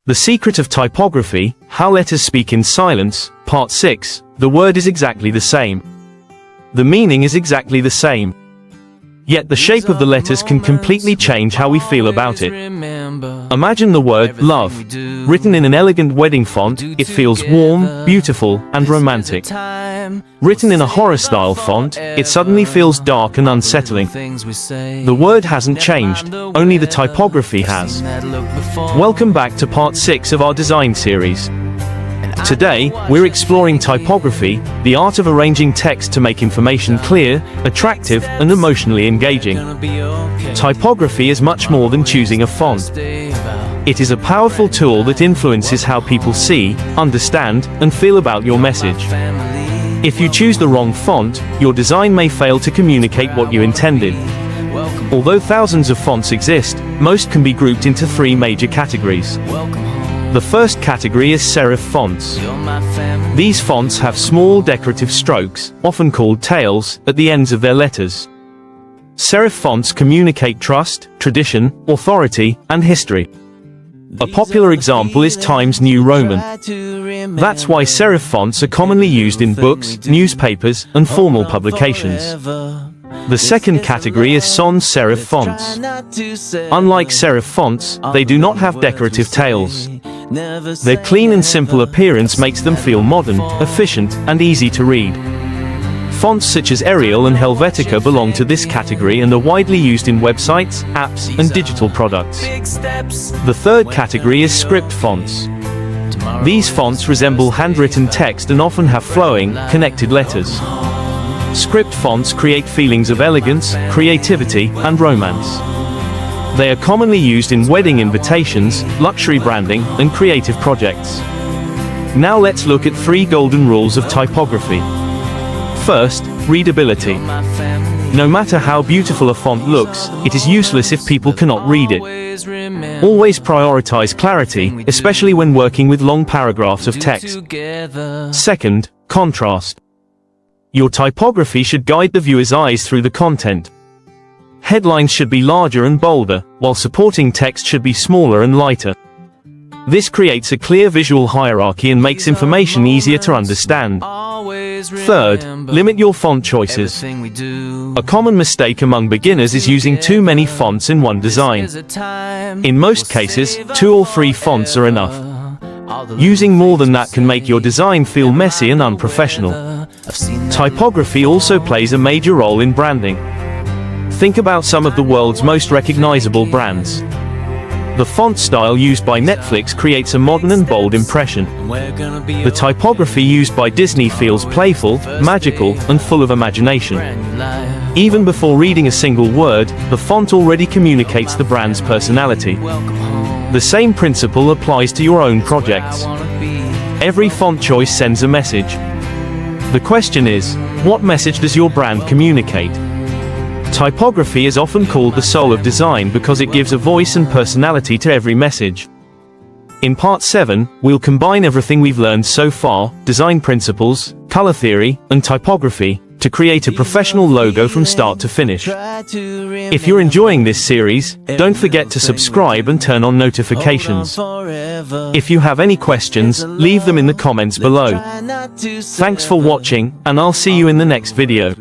The Secret of Typography, How Letters Speak in Silence, Part 6. The word is exactly the same. The meaning is exactly the same. Yet the shape of the letters can completely change how we feel about it. Imagine the word love. Written in an elegant wedding font, it feels warm, beautiful, and romantic. Written in a horror-style font, it suddenly feels dark and unsettling. The word hasn't changed, only the typography has. Welcome back to part 6 of our design series. Today, we're exploring typography, the art of arranging text to make information clear, attractive, and emotionally engaging. Typography is much more than choosing a font. It is a powerful tool that influences how people see, understand, and feel about your message. If you choose the wrong font, your design may fail to communicate what you intended. Although thousands of fonts exist, most can be grouped into 3 major categories. The first category is serif fonts. These fonts have small decorative strokes, often called tails, at the ends of their letters. Serif fonts communicate trust, tradition, authority, and history. A popular example is Times New Roman. That's why serif fonts are commonly used in books, newspapers, and formal publications. The second category is sans serif fonts. Unlike serif fonts, they do not have decorative tails. Their clean and simple appearance makes them feel modern, efficient, and easy to read. Fonts such as Arial and Helvetica belong to this category and are widely used in websites, apps, and digital products. The third category is script fonts. These fonts resemble handwritten text and often have flowing, connected letters. Script fonts create feelings of elegance, creativity, and romance. They are commonly used in wedding invitations, luxury branding, and creative projects. Now let's look at 3 golden rules of typography. First, readability. No matter how beautiful a font looks, it is useless if people cannot read it. Always prioritize clarity, especially when working with long paragraphs of text. Second, contrast. Your typography should guide the viewer's eyes through the content. Headlines should be larger and bolder, while supporting text should be smaller and lighter. This creates a clear visual hierarchy and makes information easier to understand. Third, limit your font choices. A common mistake among beginners is using too many fonts in one design. In most cases, 2 or 3 fonts are enough. Using more than that can make your design feel messy and unprofessional. Typography also plays a major role in branding. Think about some of the world's most recognizable brands. The font style used by Netflix creates a modern and bold impression. The typography used by Disney feels playful, magical, and full of imagination. Even before reading a single word, the font already communicates the brand's personality. The same principle applies to your own projects. Every font choice sends a message. The question is, what message does your brand communicate? Typography is often called the soul of design because it gives a voice and personality to every message. In part 7, we'll combine everything we've learned so far, design principles, color theory, and typography, to create a professional logo from start to finish. If you're enjoying this series, don't forget to subscribe and turn on notifications. If you have any questions, leave them in the comments below. Thanks for watching, and I'll see you in the next video.